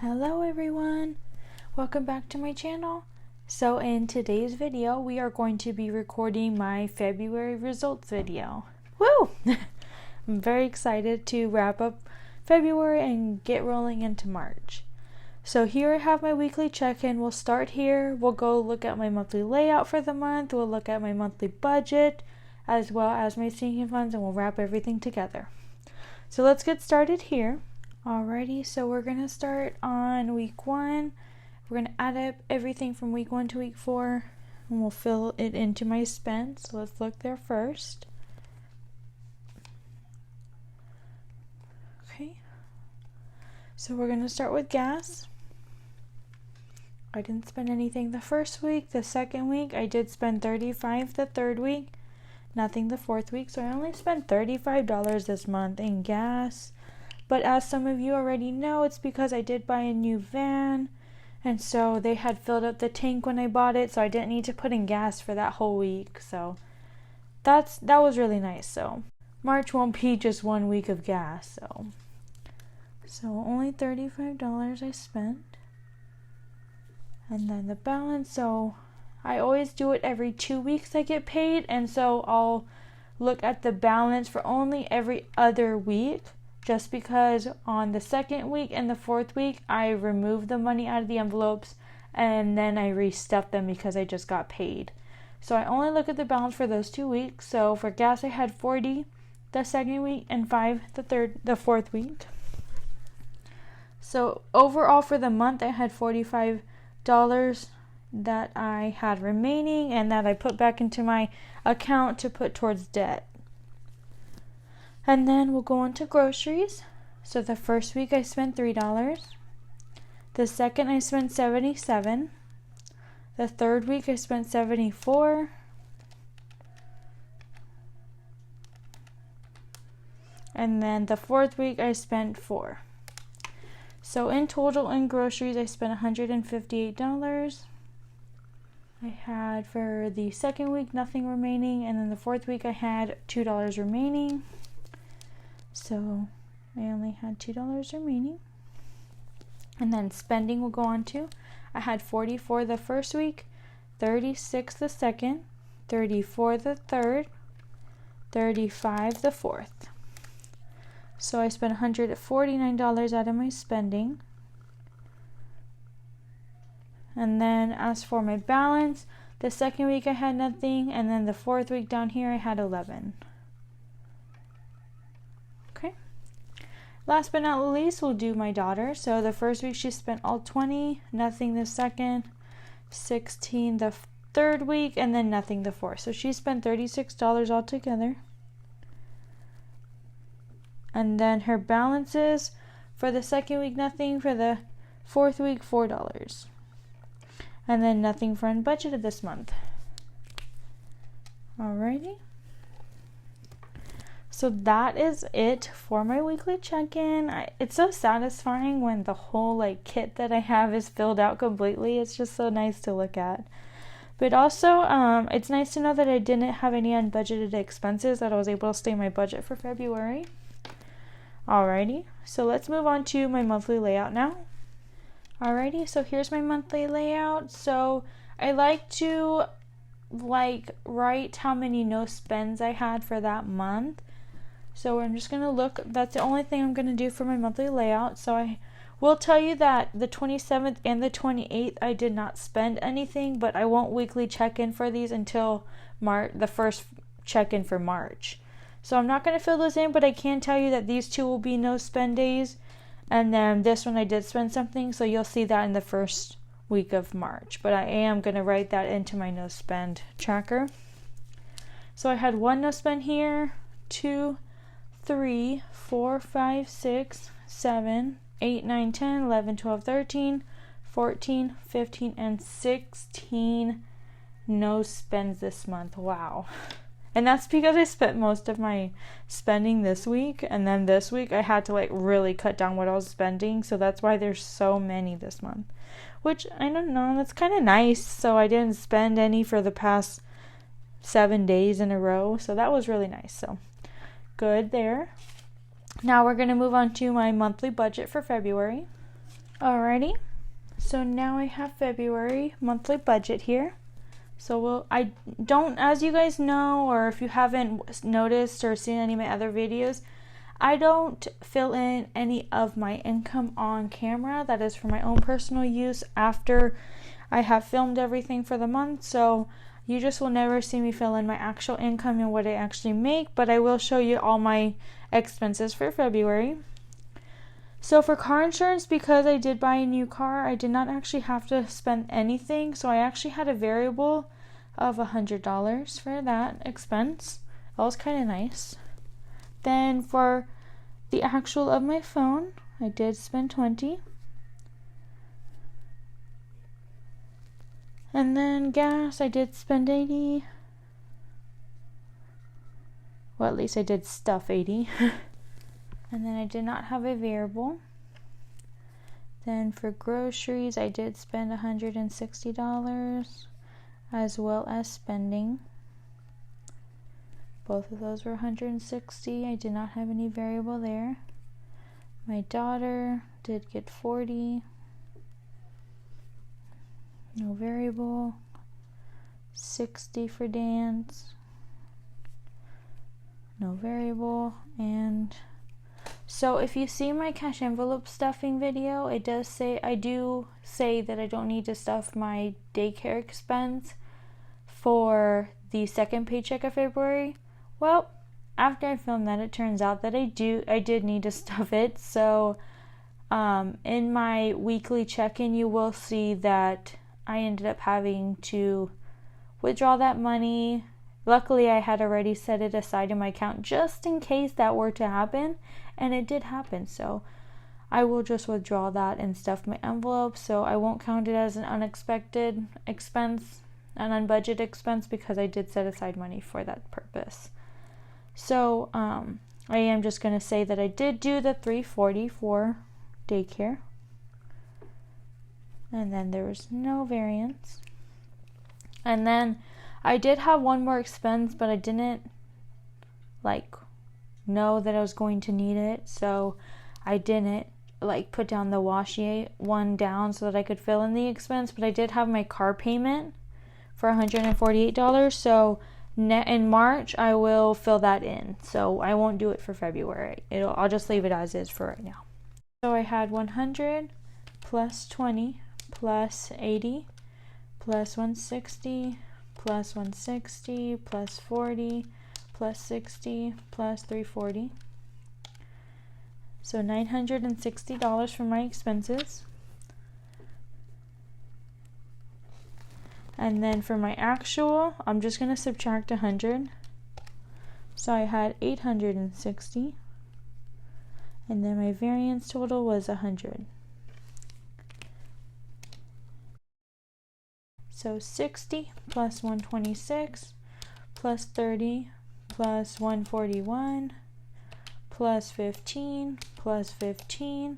Hello everyone, welcome back to my channel. So in today's video we are going to be recording my February results video. Woo! I'm very excited to wrap up February and get rolling into March. So here I have my weekly check-in. We'll start here. We'll go look at my monthly layout for the month. We'll look at my monthly budget as well as my sinking funds, and we'll wrap everything together. So let's get started here. Alrighty, so we're going to start on week 1. We're going to add up everything from week 1 to week 4, and we'll fill it into my spend. So let's look there first. Okay, so we're going to start with gas. I didn't spend anything the first week. The second week, I did spend $35 the third week, nothing the fourth week. So I only spent $35 this month in gas. But as some of you already know, it's because I did buy a new van, and so they had filled up the tank when I bought it, so I didn't need to put in gas for that whole week. So that was really nice. So March won't be just 1 week of gas. So only $35 I spent. And then the balance, so I always do it every 2 weeks I get paid, and so I'll look at the balance for only every other week. Just because on the second week and the fourth week, I remove the money out of the envelopes and then I restuff them because I just got paid. So I only look at the balance for those 2 weeks. So for gas, I had $40 the second week and $5 the fourth week. So overall for the month, I had $45 that I had remaining and that I put back into my account to put towards debt. And then we'll go on to groceries. So the first week I spent $3. The second I spent $77. The third week I spent $74. And then the fourth week I spent $4. So in total in groceries I spent $158. I had for the second week nothing remaining, and then the fourth week I had $2 remaining. So I only had $2 remaining. And then spending will go on to, I had $44 the first week, $36 the second, $34 the third, $35 the fourth. So I spent $149 out of my spending. And then as for my balance, the second week I had nothing, and then the fourth week down here I had $11. Last but not least, we'll do my daughter. So the first week she spent all $20, nothing the second, $16 the third week, and then nothing the fourth. So she spent $36 altogether. And then her balances for the second week, nothing. For the fourth week, $4. And then nothing for unbudgeted this month. Alrighty. So that is it for my weekly check-in. It's so satisfying when the whole kit that I have is filled out completely. It's just so nice to look at. But also, it's nice to know that I didn't have any unbudgeted expenses, that I was able to stay in my budget for February. Alrighty, so let's move on to my monthly layout now. Alrighty, so here's my monthly layout. So I like to write how many no spends I had for that month. So I'm just going to look, that's the only thing I'm going to do for my monthly layout. So I will tell you that the 27th and the 28th I did not spend anything, but I won't weekly check in for these until the first check-in for March. So I'm not going to fill those in, but I can tell you that these two will be no spend days. And then this one I did spend something, so you'll see that in the first week of March. But I am going to write that into my no spend tracker. So I had 1 no spend here, 2, 3, 4, 5, 6, 7, 8, 9, 10, 11, 12, 13, 14, 15, and 16 no spends this month. Wow. And that's because I spent most of my spending this week, and then this week I had to really cut down what I was spending, so that's why there's so many this month. Which, I don't know, that's kind of nice. So I didn't spend any for the past 7 days in a row, so that was really nice. So good there. Now we're going to move on to my monthly budget for February. Alrighty, so now I have February monthly budget here. So I don't, as you guys know, or if you haven't noticed or seen any of my other videos, I don't fill in any of my income on camera. That is for my own personal use after I have filmed everything for the month. So you just will never see me fill in my actual income and what I actually make, but I will show you all my expenses for February. So for car insurance, because I did buy a new car, I did not actually have to spend anything. So I actually had a variable of $100 for that expense. That was kind of nice. Then for the actual of my phone, I did spend $20. And then gas, I did spend $80. Well, at least I did stuff $80. And then I did not have a variable. Then for groceries, I did spend $160 as well as spending. Both of those were $160. I did not have any variable there. My daughter did get $40. No variable. $60 for dance. No variable. And so if you see my cash envelope stuffing video, it does say, I do say that I don't need to stuff my daycare expense for the second paycheck of February. Well, after I filmed that, it turns out that I did need to stuff it. So in my weekly check-in, you will see that I ended up having to withdraw that money. Luckily, I had already set it aside in my account just in case that were to happen, and it did happen. So I will just withdraw that and stuff my envelope, so I won't count it as an unexpected expense, an unbudgeted expense, because I did set aside money for that purpose. So I am just going to say that I did do the $340 for daycare, and then there was no variance. And then I did have one more expense, but I didn't know that I was going to need it, so I didn't put down the washi one down so that I could fill in the expense. But I did have my car payment for $148, so in March I will fill that in. So I won't do it for February. I'll just leave it as is for right now. So I had 100 plus 20 plus 80 plus 160 plus 160 plus 40 plus 60 plus 340. So $960 for my expenses. And then for my actual, I'm just going to subtract 100. So I had 860. And then my variance total was 100. So 60 plus 126 plus 30 plus 141 plus 15 plus 15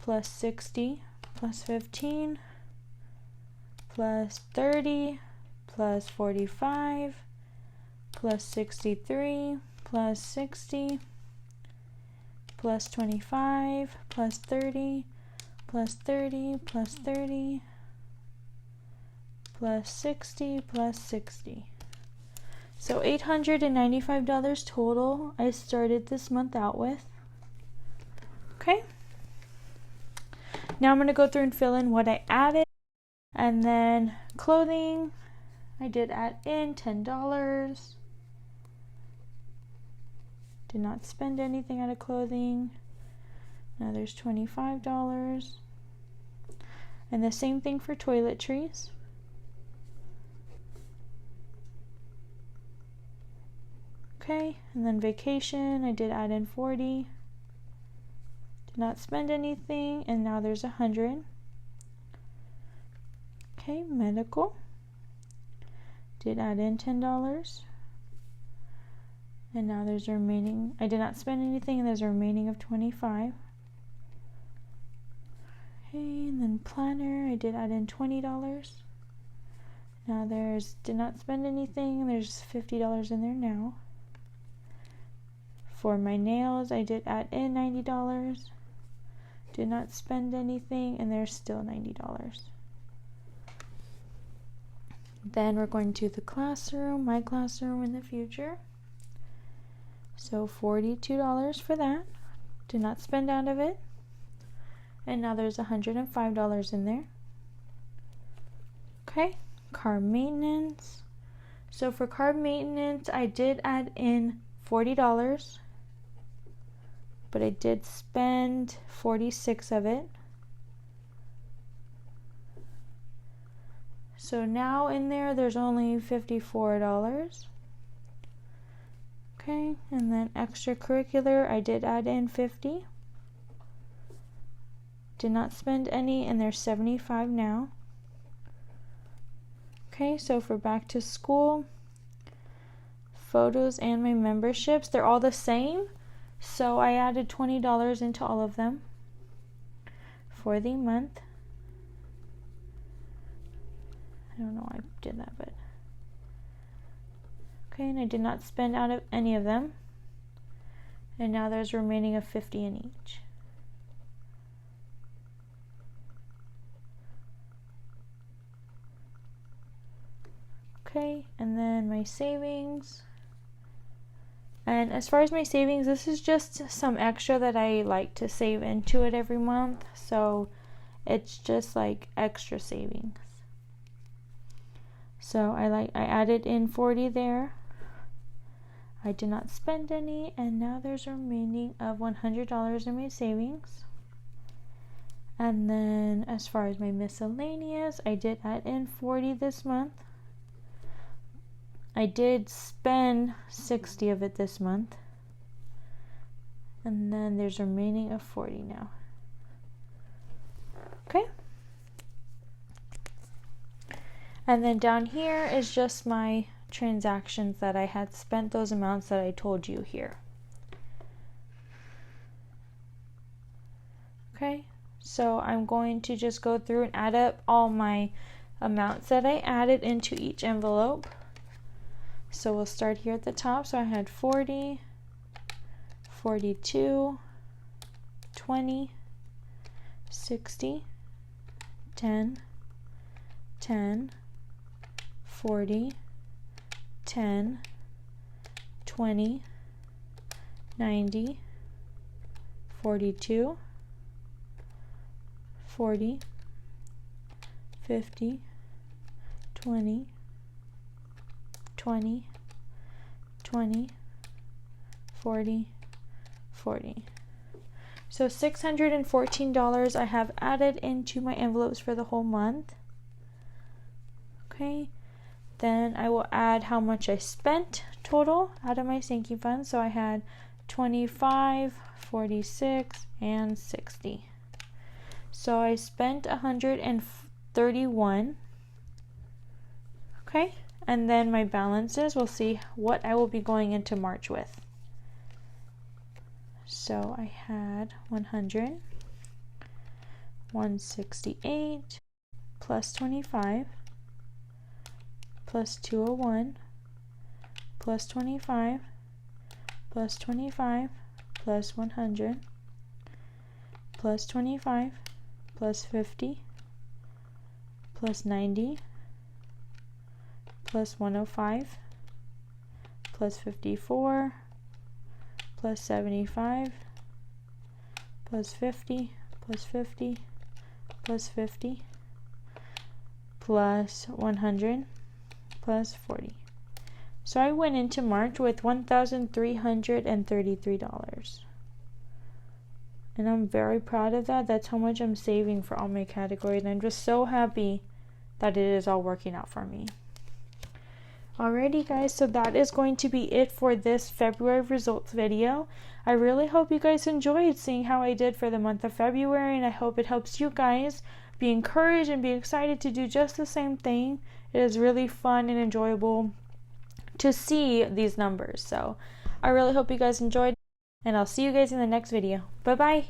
plus 60 plus 15 plus 30 plus 45 plus 63 plus 60 plus 25 plus 30 plus 30 plus 30 plus 60 plus 60. So $895 total I started this month out with. Okay. Now I'm going to go through and fill in what I added. And then clothing, I did add in $10. Did not spend anything out of clothing. Now there's $25. And the same thing for toiletries. Okay, and then vacation, I did add in 40. Did not spend anything, and now there's 100. Okay, medical. Did add in $10. And now there's a remaining, I did not spend anything, and there's a remaining of 25. Okay, and then planner, I did add in $20. Now did not spend anything, and there's $50 in there now. For my nails, I did add in $90. Did not spend anything, and there's still $90. Then we're going to the classroom, my classroom in the future. So $42 for that. Did not spend out of it. And now there's $105 in there. Okay, car maintenance. So for car maintenance, I did add in $40, but I did spend 46 of it. So now in there's only $54. Okay, and then extracurricular, I did add in 50. Did not spend any, and there's 75 now. Okay, so for back to school, photos and my memberships, they're all the same. So I added $20 into all of them for the month. I don't know why I did that, but okay, and I did not spend out of any of them. And now there's remaining of 50 in each. Okay, and then my savings. And as far as my savings, this is just some extra that I like to save into it every month. So it's just like extra savings. So I added in 40 there. I did not spend any, and now there's a remaining of $100 in my savings. And then as far as my miscellaneous, I did add in 40 this month. I did spend 60 of it this month. And then there's a remaining of 40 now. Okay. And then down here is just my transactions that I had spent, those amounts that I told you here. Okay, so I'm going to just go through and add up all my amounts that I added into each envelope. So we'll start here at the top. So I had 40, 42, 20, 60, 10, 10, 40, 10, 20, 90, 42, 40, 50, 20, 20, 20, 40, 40. So $614 I have added into my envelopes for the whole month. Okay, then I will add how much I spent total out of my sinking fund. So I had 25, 46, and 60. So I spent 131. Okay, and then my balances, we'll see what I will be going into March with. So I had 100, 168, plus 25, plus 201, plus 25, plus 25, plus 100, plus 25, plus 50, plus 90, plus 105, plus 54, plus 75, plus 50, plus 50, plus 50, plus 100, plus 40. So I went into March with $1,333. And I'm very proud of that. That's how much I'm saving for all my categories. And I'm just so happy that it is all working out for me. Alrighty guys, so that is going to be it for this February results video. I really hope you guys enjoyed seeing how I did for the month of February, and I hope it helps you guys be encouraged and be excited to do just the same thing. It is really fun and enjoyable to see these numbers. So I really hope you guys enjoyed, and I'll see you guys in the next video. Bye bye.